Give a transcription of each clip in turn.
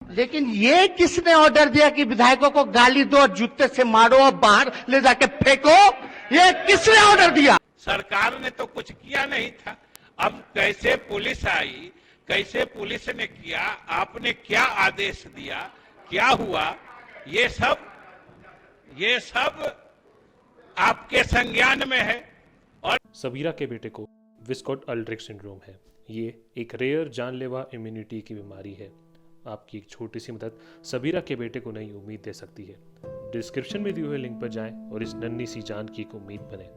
लेकिन ये किसने ऑर्डर दिया कि विधायकों को गाली दो और जूते से मारो और बाहर ले जाके फेंको? ये किसने ऑर्डर दिया? सरकार ने तो कुछ किया नहीं था। अब कैसे पुलिस आई, कैसे पुलिस ने किया, आपने क्या आदेश दिया, क्या हुआ, ये सब आपके संज्ञान में है। और सबीरा के बेटे को विस्कॉट-अल्ड्रिच सिंड्रोम है। ये एक रेयर जानलेवा इम्यूनिटी की बीमारी है। आपकी एक छोटी सी मदद सबीरा के बेटे को नई उम्मीद दे सकती है। डिस्क्रिप्शन में दिए हुए लिंक पर जाएं और इस नन्ही सी जान की एक उम्मीद बने।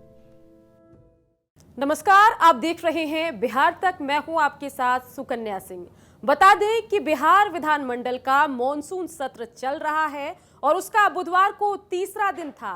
नमस्कार, आप देख रहे हैं बिहार तक। मैं हूं आपके साथ सुकन्या सिंह। बता दें कि बिहार विधानमंडल का मॉनसून सत्र चल रहा है और उसका बुधवार को तीसरा दिन था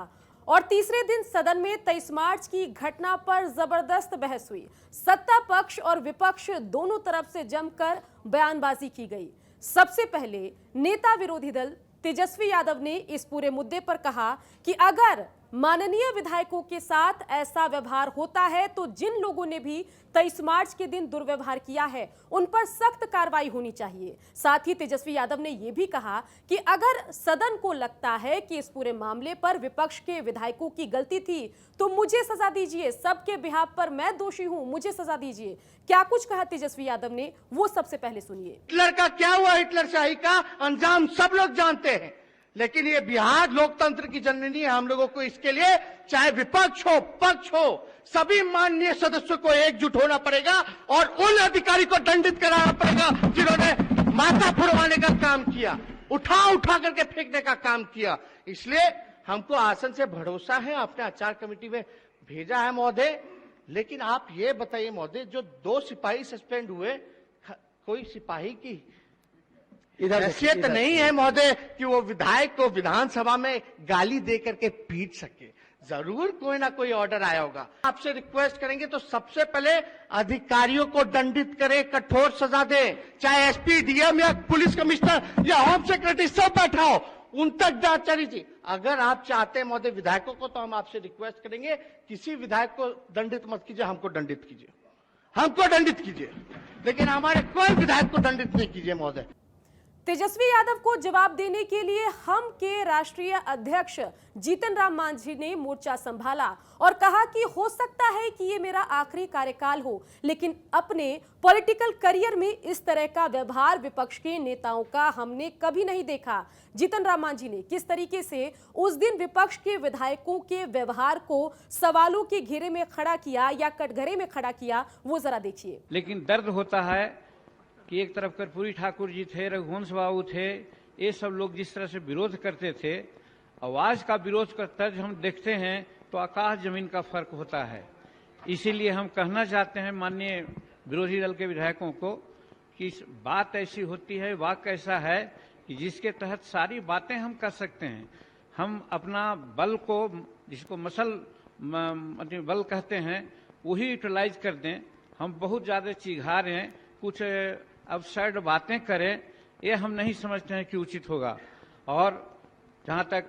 और तीसरे दिन सदन में 23 मार्च की घटना पर जबरदस्त बहस हुई। सत्ता पक्ष और विपक्ष दोनों तरफ से जमकर बयानबाजी की गई। सबसे पहले नेता विरोधी दल तेजस्वी यादव ने इस पूरे मुद्दे पर कहा कि अगर माननीय विधायकों के साथ ऐसा व्यवहार होता है तो जिन लोगों ने भी 23 मार्च के दिन दुर्व्यवहार किया है उन पर सख्त कार्रवाई होनी चाहिए। साथ ही तेजस्वी यादव ने यह भी कहा कि अगर सदन को लगता है कि इस पूरे मामले पर विपक्ष के विधायकों की गलती थी तो मुझे सजा दीजिए, सबके बिहाफ पर मैं दोषी हूं, मुझे सजा दीजिए। क्या कुछ कहा तेजस्वी यादव ने, वो सबसे पहले सुनिए। हिटलर का क्या हुआ? हिटलरशाही का अंजाम सब लोग जानते हैं, लेकिन ये बिहार लोकतंत्र की जननी है। हम लोगों को इसके लिए चाहे विपक्ष हो पक्ष हो, सभी माननीय सदस्यों को एकजुट होना पड़ेगा और उन अधिकारी को दंडित कराना पड़ेगा जिन्होंने माथा फुड़वाने का काम किया, उठा करके फेंकने का काम किया। इसलिए हमको आसन से भरोसा है, आपने आचार कमेटी में भेजा है महोदय। लेकिन आप ये बताइए महोदय, जो 2 सिपाही सस्पेंड हुए, कोई सिपाही की हैसियत नहीं है महोदय कि वो विधायक को विधानसभा में गाली दे करके पीट सके। जरूर कोई ना कोई ऑर्डर आया होगा। आपसे रिक्वेस्ट करेंगे तो सबसे पहले अधिकारियों को दंडित करे, कठोर सजा दे, चाहे एसपी, डीएम या पुलिस कमिश्नर या होम सेक्रेटरी सब बैठा हो, उन तक जांच चली थी। अगर आप चाहते हैं महोदय विधायकों को, तो हम आपसे रिक्वेस्ट करेंगे किसी विधायक को दंडित मत कीजिए, हमको दंडित कीजिए, हमको दंडित कीजिए, लेकिन हमारे कोई विधायक को दंडित नहीं कीजिए महोदय। तेजस्वी यादव को जवाब देने के लिए हम के राष्ट्रीय अध्यक्ष जीतन राम मांझी ने मोर्चा संभाला और कहा कि हो सकता है कि ये मेरा आखिरी कार्यकाल हो, लेकिन अपने पॉलिटिकल करियर में इस तरह का व्यवहार विपक्ष के नेताओं का हमने कभी नहीं देखा। जीतन राम मांझी ने किस तरीके से उस दिन विपक्ष के विधायकों के व्यवहार को सवालों के घेरे में खड़ा किया या कटघरे में खड़ा किया, वो जरा देखिए। लेकिन दर्द होता है कि एक तरफ कर्पूरी ठाकुर जी थे, रघुवंश बाबू थे, ये सब लोग जिस तरह से विरोध करते थे, आवाज का विरोध का तर्ज हम देखते हैं तो आकाश जमीन का फर्क होता है। इसीलिए हम कहना चाहते हैं माननीय विरोधी दल के विधायकों को कि बात ऐसी होती है, वाक्य ऐसा है कि जिसके तहत सारी बातें हम कर सकते हैं। हम अपना बल को, जिसको मसल बल कहते हैं, वही यूटिलाइज कर दें। हम बहुत ज्यादा चिघार हैं, कुछ अबसर्ड बातें करें, ये हम नहीं समझते हैं कि उचित होगा। और जहां तक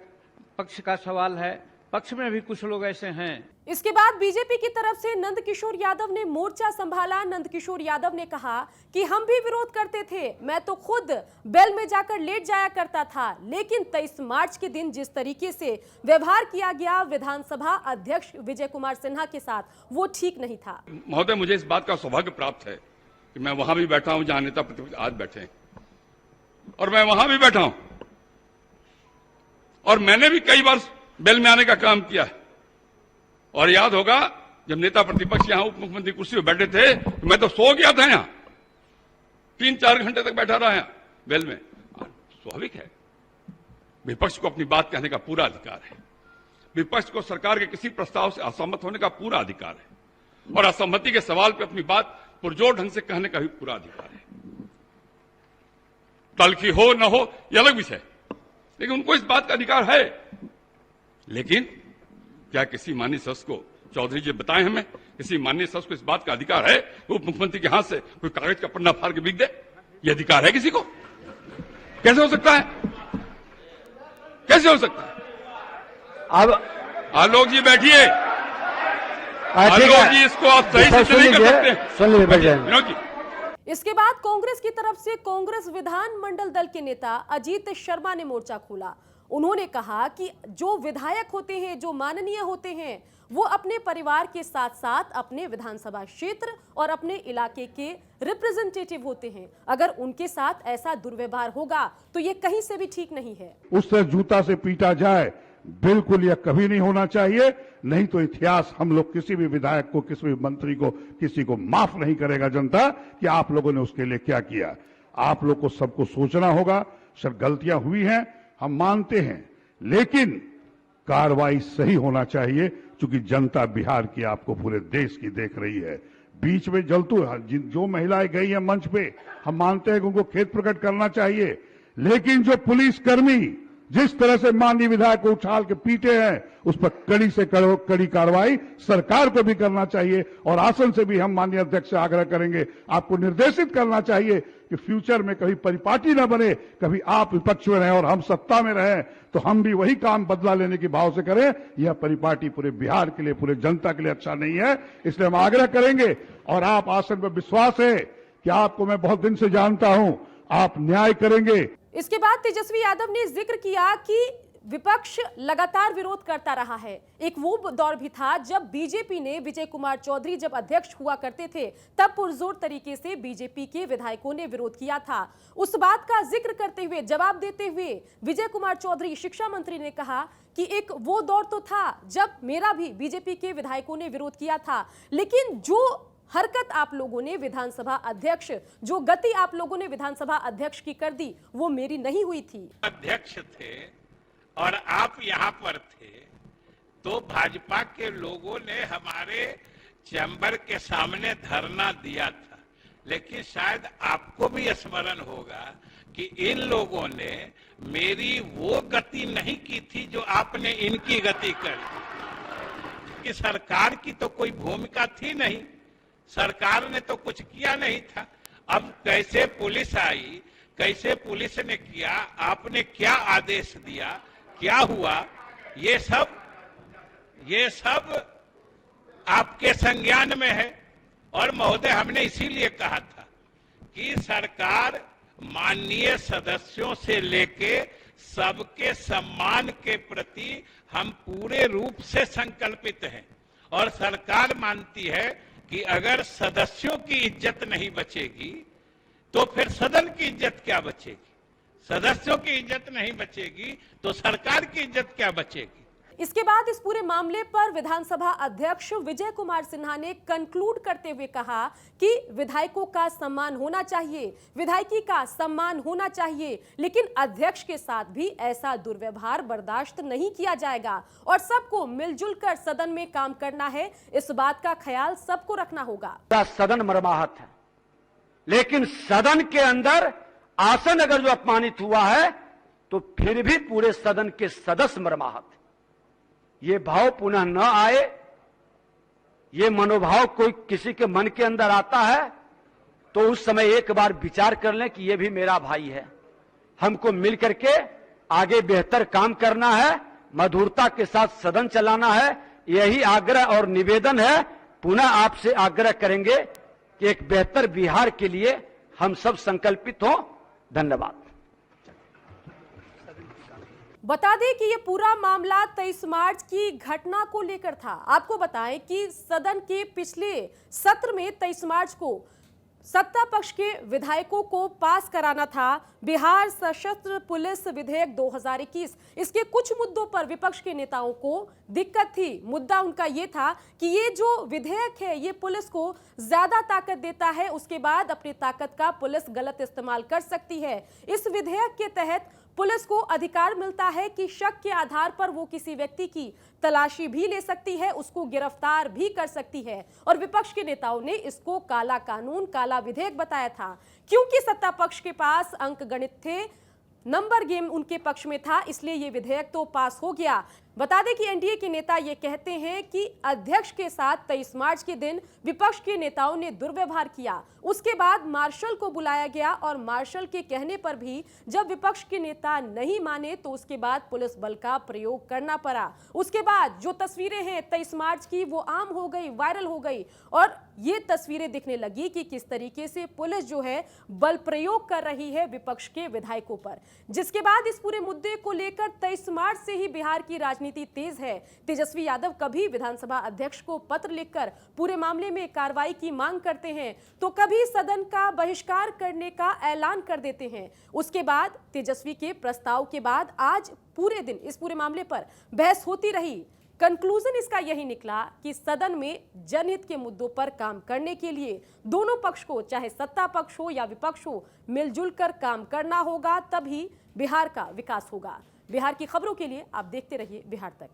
पक्ष का सवाल है, पक्ष में भी कुछ लोग ऐसे हैं। इसके बाद बीजेपी की तरफ से नंद किशोर यादव ने मोर्चा संभाला। नंद किशोर यादव ने कहा कि हम भी विरोध करते थे, मैं तो खुद बेल में जाकर लेट जाया करता था, लेकिन 23 मार्च के दिन जिस तरीके से व्यवहार किया गया विधानसभा अध्यक्ष विजय कुमार सिन्हा के साथ, वो ठीक नहीं था। महोदय, मुझे इस बात का सौभाग्य प्राप्त है कि मैं वहां भी बैठा हूं जहां नेता प्रतिपक्ष आज बैठे हैं, और मैं वहां भी बैठा हूं और मैंने भी कई बार बेल में आने का काम किया है। और याद होगा जब नेता प्रतिपक्ष यहां उप मुख्यमंत्री कुर्सी पर बैठे थे तो मैं तो सो गया था, यहां 3-4 घंटे तक बैठा रहा यहां बेल में। स्वाभाविक है, विपक्ष को अपनी बात कहने का पूरा अधिकार है, विपक्ष को सरकार के किसी प्रस्ताव से असहमत होने का पूरा अधिकार है और असहमति के सवाल पर अपनी बात पुरजोर ढंग से कहने का भी पूरा अधिकार है। तल्खी हो न हो यह अलग विषय, लेकिन उनको इस बात का अधिकार है। लेकिन क्या किसी माननीय सदस्य को, चौधरी जी बताएं हमें, किसी माननीय सदस्य को इस बात का अधिकार है उप मुख्यमंत्री के हाथ से कोई कागज का पन्ना फाड़ के बिक दे? यह अधिकार है किसी को? कैसे हो सकता है? कैसे हो सकता है? अब आलोक जी बैठिए, आलोक जी इसको आप सही से नहीं कर सकते। सुन लीजिए विनोद जी, इसके बाद कांग्रेस की तरफ से कांग्रेस विधानमंडल दल के नेता अजीत शर्मा ने मोर्चा खोला। उन्होंने कहा कि जो विधायक होते हैं, जो माननीय होते हैं, वो अपने परिवार के साथ साथ अपने विधानसभा क्षेत्र और अपने इलाके के रिप्रेजेंटेटिव होते हैं। अगर उनके साथ ऐसा दुर्व्यवहार होगा तो ये कहीं से भी ठीक नहीं है। उससे जूता से पीटा जाए, बिल्कुल यह कभी नहीं होना चाहिए। नहीं तो इतिहास हम लोग किसी भी विधायक को, किसी भी मंत्री को, किसी को माफ नहीं करेगा जनता कि आप लोगों ने उसके लिए क्या किया। आप लोग को सबको सोचना होगा। सर, गलतियां हुई हैं, हम मानते हैं, लेकिन कार्रवाई सही होना चाहिए, क्योंकि जनता बिहार की, आपको पूरे देश की देख रही है। बीच में जो महिलाएं गई हैं मंच पे, हम मानते हैं कि उनको खेद प्रकट करना चाहिए, लेकिन जो पुलिसकर्मी जिस तरह से माननीय विधायक को उछाल के पीटे हैं, उस पर कड़ी से कड़ी कार्रवाई सरकार को भी करना चाहिए। और आसन से भी हम माननीय अध्यक्ष से आग्रह करेंगे, आपको निर्देशित करना चाहिए कि फ्यूचर में कभी परिपाटी न बने, कभी आप विपक्ष में रहें और हम सत्ता में रहें, तो हम भी वही काम बदला लेने की भाव से करें। यह परिपाटी पूरे बिहार के लिए, पूरे जनता के लिए अच्छा नहीं है। इसलिए हम आग्रह करेंगे, और आप आसन पर विश्वास है कि आपको मैं बहुत दिन से जानता हूं, आप न्याय करेंगे। इसके बाद तेजस्वी यादव ने जिक्र किया कि विपक्ष लगातार विरोध करता रहा है। एक वो दौर भी था जब बीजेपी ने, विजय कुमार चौधरी जब अध्यक्ष हुआ करते थे, तब पुरजोर तरीके से बीजेपी के विधायकों ने विरोध किया था। उस बात का जिक्र करते हुए, जवाब देते हुए विजय कुमार चौधरी शिक्षा मंत्री ने कहा कि एक वो दौर तो था जब मेरा भी बीजेपी के विधायकों ने विरोध किया था, लेकिन जो हरकत आप लोगों ने विधानसभा अध्यक्ष, जो गति आप लोगों ने विधानसभा अध्यक्ष की कर दी, वो मेरी नहीं हुई थी। अध्यक्ष थे और आप यहाँ पर थे, तो भाजपा के लोगों ने हमारे चैम्बर के सामने धरना दिया था। लेकिन शायद आपको भी स्मरण होगा कि इन लोगों ने मेरी वो गति नहीं की थी जो आपने इनकी गति कर दी। कि सरकार की तो कोई भूमिका थी नहीं, सरकार ने तो कुछ किया नहीं था। अब कैसे पुलिस आई, कैसे पुलिस ने किया, आपने क्या आदेश दिया, क्या हुआ, ये सब आपके संज्ञान में है। और महोदय, हमने इसीलिए कहा था कि सरकार माननीय सदस्यों से लेके सबके सम्मान के प्रति हम पूरे रूप से संकल्पित हैं। और सरकार मानती है कि अगर सदस्यों की इज्जत नहीं बचेगी तो फिर सदन की इज्जत क्या बचेगी। सदस्यों की इज्जत नहीं बचेगी तो सरकार की इज्जत क्या बचेगी। इसके बाद इस पूरे मामले पर विधानसभा अध्यक्ष विजय कुमार सिन्हा ने कंक्लूड करते हुए कहा कि विधायकों का सम्मान होना चाहिए, विधायकी का सम्मान होना चाहिए, लेकिन अध्यक्ष के साथ भी ऐसा दुर्व्यवहार बर्दाश्त नहीं किया जाएगा और सबको मिलजुल कर सदन में काम करना है। इस बात का ख्याल सबको रखना होगा। सदन मर्माहत है, लेकिन सदन के अंदर आसन अगर जो अपमानित हुआ है तो फिर भी पूरे सदन के सदस्य मर्माहत। ये भाव पुनः न आए, ये मनोभाव कोई किसी के मन के अंदर आता है तो उस समय एक बार विचार कर लें कि ये भी मेरा भाई है, हमको मिल करके आगे बेहतर काम करना है, मधुरता के साथ सदन चलाना है। यही आग्रह और निवेदन है। पुनः आपसे आग्रह करेंगे कि एक बेहतर बिहार के लिए हम सब संकल्पित हों। धन्यवाद। बता दें कि ये पूरा मामला 23 मार्च की घटना को लेकर था। आपको बताएं कि सदन के पिछले सत्र में 23 मार्च को सत्ता पक्ष के विधायकों को पास कराना था बिहार सशस्त्र पुलिस विधेयक 2021। इसके कुछ मुद्दों पर विपक्ष के नेताओं को दिक्कत थी। मुद्दा उनका ये था कि ये जो विधेयक है ये पुलिस को ज्यादा ताकत देता है, उसके बाद अपनी ताकत का पुलिस गलत इस्तेमाल कर सकती है। इस विधेयक के तहत पुलिस को अधिकार मिलता है कि शक के आधार पर वो किसी व्यक्ति की तलाशी भी ले सकती है, उसको गिरफ्तार भी कर सकती है। और विपक्ष के नेताओं ने इसको काला कानून, काला विधेयक बताया था। क्योंकि सत्ता पक्ष के पास अंक गणित थे, नंबर गेम उनके पक्ष में था, इसलिए ये विधेयक तो पास हो गया। बता दें कि एनडीए के नेता ये कहते हैं कि अध्यक्ष के साथ 23 मार्च के दिन विपक्ष के नेताओं ने दुर्व्यवहार किया। उसके बाद मार्शल को बुलाया गया और मार्शल के कहने पर भी जब विपक्ष के नेता नहीं माने तो उसके बाद पुलिस बल का प्रयोग करना पड़ा। उसके बाद जो तस्वीरें हैं 23 मार्च की वो आम हो गई, वायरल हो गई और ये तस्वीरें दिखने लगी कि किस तरीके से पुलिस जो है बल प्रयोग कर रही है विपक्ष के विधायकों पर। जिसके बाद इस पूरे मुद्दे को लेकर 23 मार्च से ही बिहार की राजनीति तेज है। तेजस्वी यादव कभी विधानसभा अध्यक्ष को पत्र लिखकर पूरे मामले में कार्रवाई की मांग करते हैं तो कभी सदन का बहिष्कार करने का ऐलान कर देते हैं। उसके बाद तेजस्वी के प्रस्ताव के बाद आज पूरे दिन इस पूरे मामले पर बहस होती रही। कंक्लूजन इसका यही निकला कि सदन में जनहित के मुद्दों पर काम करने के लिए दोनों पक्ष को, चाहे सत्ता पक्ष हो या विपक्ष हो, मिलजुल कर काम करना होगा, तभी बिहार का विकास होगा। बिहार की खबरों के लिए आप देखते रहिए बिहार तक।